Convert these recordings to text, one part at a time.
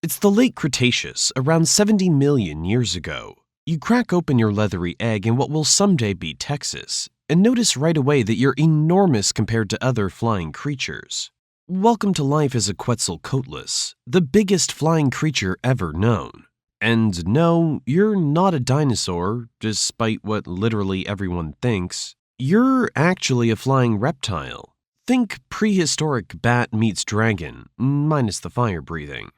It's the late Cretaceous, around 70 million years ago. You crack open your leathery egg in what will someday be Texas, and notice right away that you're enormous compared to other flying creatures. Welcome to life as a Quetzalcoatlus, the biggest flying creature ever known. And no, you're not a dinosaur, despite what literally everyone thinks. You're actually a flying reptile. Think prehistoric bat meets dragon, minus the fire breathing.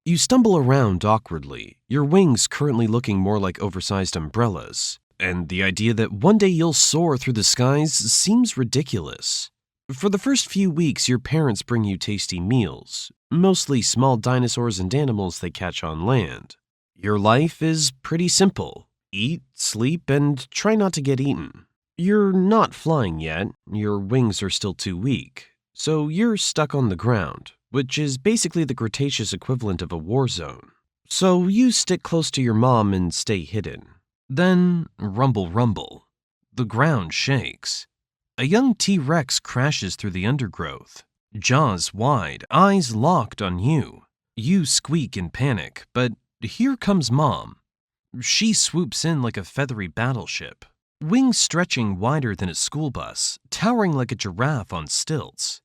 You stumble around awkwardly, your wings currently looking more like oversized umbrellas, and the idea that one day you'll soar through the skies seems ridiculous. For the first few weeks, your parents bring you tasty meals, mostly small dinosaurs and animals they catch on land. Your life is pretty simple. Eat, sleep, and try not to get eaten. You're not flying yet, your wings are still too weak, so you're stuck on the ground, which is basically the Cretaceous equivalent of a war zone. So you stick close to your mom and stay hidden. Then, rumble rumble. The ground shakes. A young T-Rex crashes through the undergrowth, jaws wide, eyes locked on you. You squeak in panic, but here comes Mom. She swoops in like a feathery battleship, wings stretching wider than a school bus, towering like a giraffe on stilts.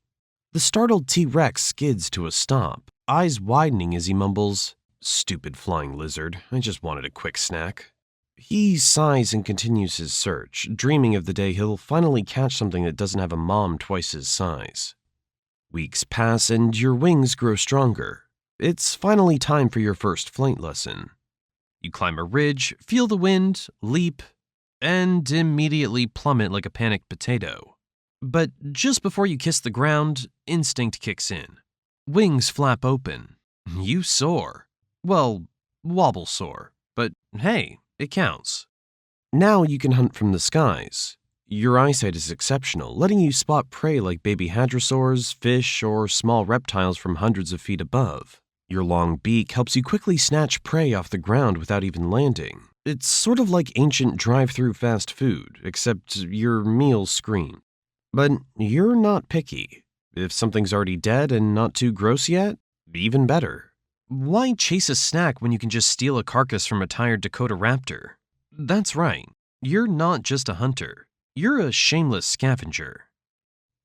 The startled T-Rex skids to a stop, eyes widening as he mumbles, "Stupid flying lizard, I just wanted a quick snack." He sighs and continues his search, dreaming of the day he'll finally catch something that doesn't have a mom twice his size. Weeks pass and your wings grow stronger. It's finally time for your first flight lesson. You climb a ridge, feel the wind, leap, and immediately plummet like a panicked potato. But just before you kiss the ground, instinct kicks in. Wings flap open. You soar. Well, wobble soar. But hey, it counts. Now you can hunt from the skies. Your eyesight is exceptional, letting you spot prey like baby hadrosaurs, fish, or small reptiles from hundreds of feet above. Your long beak helps you quickly snatch prey off the ground without even landing. It's sort of like ancient drive-through fast food, except your meals scream. But you're not picky. If something's already dead and not too gross yet, even better. Why chase a snack when you can just steal a carcass from a tired Dakota raptor? That's right. You're not just a hunter. You're a shameless scavenger.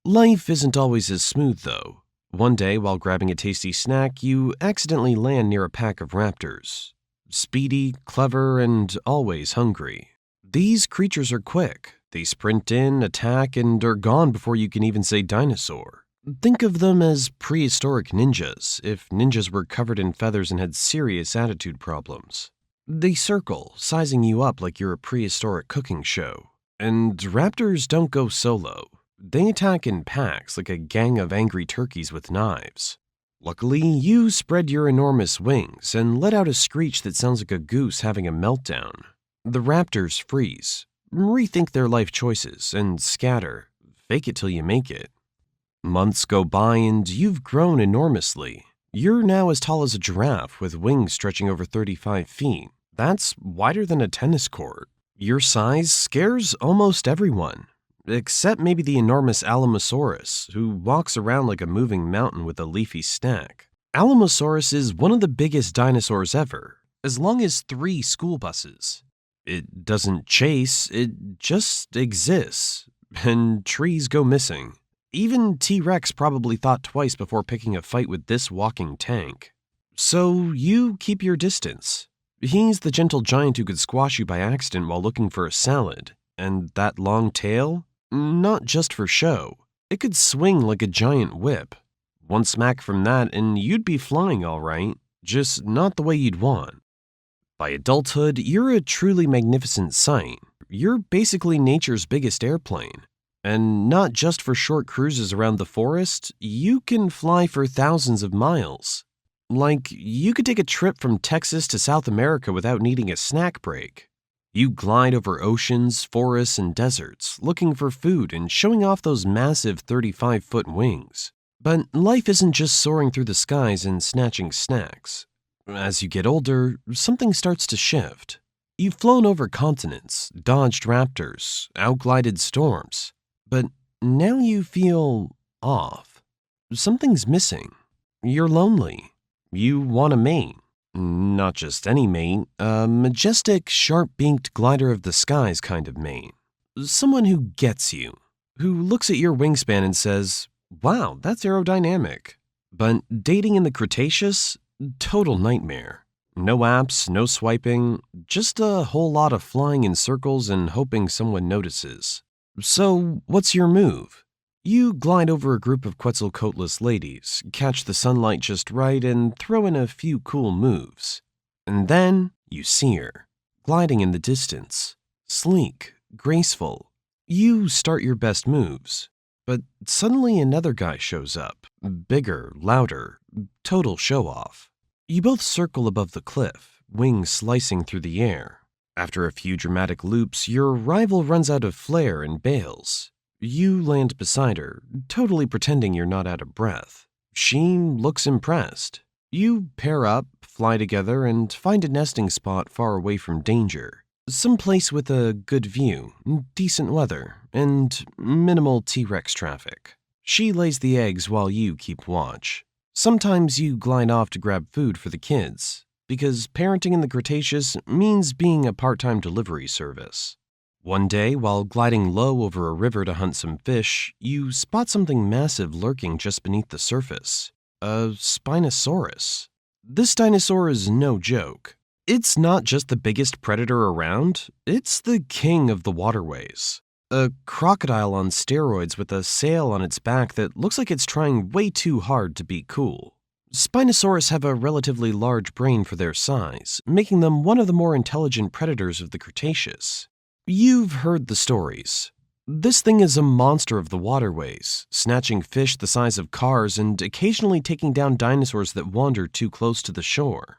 Life isn't always as smooth, though. One day, while grabbing a tasty snack, you accidentally land near a pack of raptors. Speedy, clever, and always hungry. These creatures are quick. They sprint in, attack, and are gone before you can even say dinosaur. Think of them as prehistoric ninjas, if ninjas were covered in feathers and had serious attitude problems. They circle, sizing you up like you're a prehistoric cooking show. And raptors don't go solo. They attack in packs like a gang of angry turkeys with knives. Luckily, you spread your enormous wings and let out a screech that sounds like a goose having a meltdown. The raptors freeze, rethink their life choices, and scatter. Fake it till you make it. Months go by and you've grown enormously. You're now as tall as a giraffe with wings stretching over 35 feet. That's wider than a tennis court. Your size scares almost everyone, except maybe the enormous Alamosaurus, who walks around like a moving mountain with a leafy stack. Alamosaurus is one of the biggest dinosaurs ever, as long as 3 school buses. It doesn't chase, it just exists, and trees go missing. Even T-Rex probably thought twice before picking a fight with this walking tank. So you keep your distance. He's the gentle giant who could squash you by accident while looking for a salad. And that long tail? Not just for show. It could swing like a giant whip. One smack from that and you'd be flying all right, just not the way you'd want. By adulthood, you're a truly magnificent sight. You're basically nature's biggest airplane. And not just for short cruises around the forest, you can fly for thousands of miles. Like, you could take a trip from Texas to South America without needing a snack break. You glide over oceans, forests, and deserts, looking for food and showing off those massive 35-foot wings. But life isn't just soaring through the skies and snatching snacks. As you get older, something starts to shift. You've flown over continents, dodged raptors, outglided storms. But now you feel off. Something's missing. You're lonely. You want a mate. Not just any mate, a majestic, sharp-beaked glider of the skies kind of mate. Someone who gets you, who looks at your wingspan and says, "Wow, that's aerodynamic." But dating in the Cretaceous? Total nightmare. No apps, no swiping, just a whole lot of flying in circles and hoping someone notices. So, what's your move? You glide over a group of Quetzalcoatlus ladies, catch the sunlight just right, and throw in a few cool moves. And then you see her, gliding in the distance. Sleek, graceful. You start your best moves. But suddenly another guy shows up, bigger, louder, total show-off. You both circle above the cliff, wings slicing through the air. After a few dramatic loops, your rival runs out of flare and bails. You land beside her, totally pretending you're not out of breath. She looks impressed. You pair up, fly together, and find a nesting spot far away from danger. Some place with a good view, decent weather, and minimal T-Rex traffic. She lays the eggs while you keep watch. Sometimes you glide off to grab food for the kids, because parenting in the Cretaceous means being a part-time delivery service. One day, while gliding low over a river to hunt some fish, you spot something massive lurking just beneath the surface. A Spinosaurus. This dinosaur is no joke. It's not just the biggest predator around, it's the king of the waterways. A crocodile on steroids with a sail on its back that looks like it's trying way too hard to be cool. Spinosaurus have a relatively large brain for their size, making them one of the more intelligent predators of the Cretaceous. You've heard the stories. This thing is a monster of the waterways, snatching fish the size of cars and occasionally taking down dinosaurs that wander too close to the shore.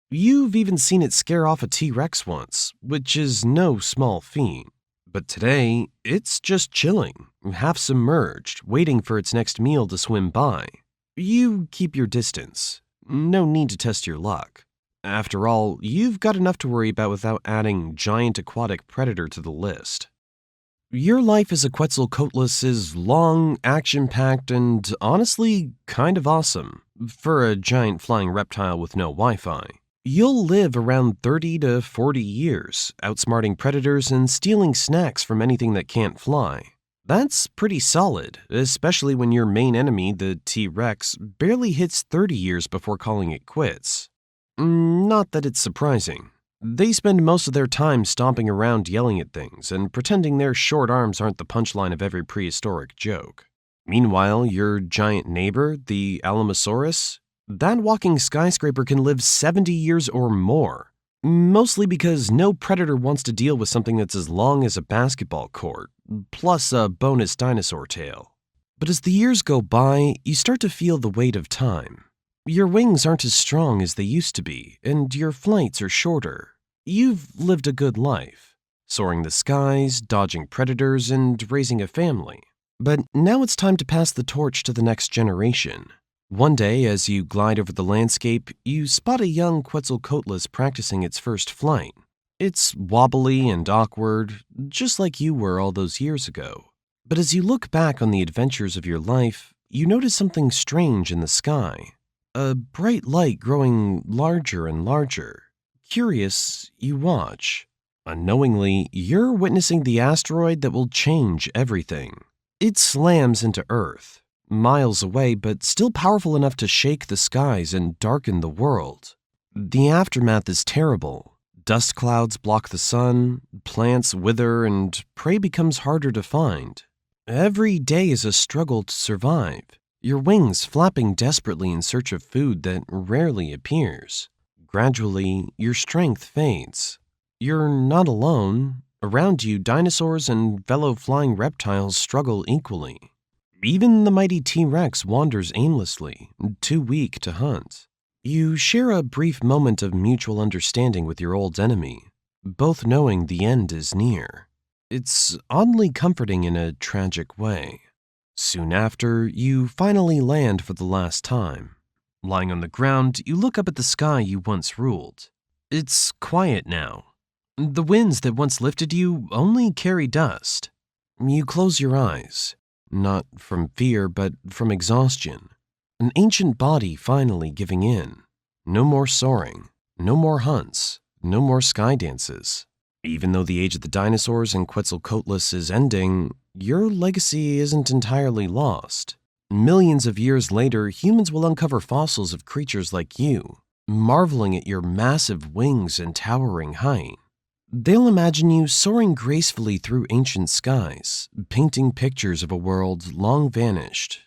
You've even seen it scare off a T-Rex once, which is no small feat. But today, it's just chilling, half submerged, waiting for its next meal to swim by. You keep your distance. No need to test your luck. After all, you've got enough to worry about without adding giant aquatic predator to the list. Your life as a Quetzalcoatlus is long, action-packed, and honestly kind of awesome for a giant flying reptile with no Wi-Fi. You'll live around 30 to 40 years, outsmarting predators and stealing snacks from anything that can't fly. That's pretty solid, especially when your main enemy, the T-Rex, barely hits 30 years before calling it quits. Not that it's surprising. They spend most of their time stomping around yelling at things and pretending their short arms aren't the punchline of every prehistoric joke. Meanwhile, your giant neighbor, the Alamosaurus, that walking skyscraper can live 70 years or more, mostly because no predator wants to deal with something that's as long as a basketball court, plus a bonus dinosaur tail. But as the years go by, you start to feel the weight of time. Your wings aren't as strong as they used to be, and your flights are shorter. You've lived a good life, soaring the skies, dodging predators, and raising a family. But now it's time to pass the torch to the next generation. One day, as you glide over the landscape, you spot a young Quetzalcoatlus practicing its first flight. It's wobbly and awkward, just like you were all those years ago. But as you look back on the adventures of your life, you notice something strange in the sky. A bright light growing larger and larger. Curious, you watch. Unknowingly, you're witnessing the asteroid that will change everything. It slams into Earth, miles away, but still powerful enough to shake the skies and darken the world. The aftermath is terrible. Dust clouds block the sun, plants wither, and prey becomes harder to find. Every day is a struggle to survive, your wings flapping desperately in search of food that rarely appears. Gradually, your strength fades. You're not alone. Around you, dinosaurs and fellow flying reptiles struggle equally. Even the mighty T-Rex wanders aimlessly, too weak to hunt. You share a brief moment of mutual understanding with your old enemy, both knowing the end is near. It's oddly comforting in a tragic way. Soon after, you finally land for the last time. Lying on the ground, you look up at the sky you once ruled. It's quiet now. The winds that once lifted you only carry dust. You close your eyes, not from fear, but from exhaustion. An ancient body finally giving in. No more soaring. No more hunts, no more sky dances. Even though the age of the dinosaurs and Quetzalcoatlus is ending, your legacy isn't entirely lost. Millions of years later, humans will uncover fossils of creatures like you, marveling at your massive wings and towering height. They'll imagine you soaring gracefully through ancient skies, painting pictures of a world long vanished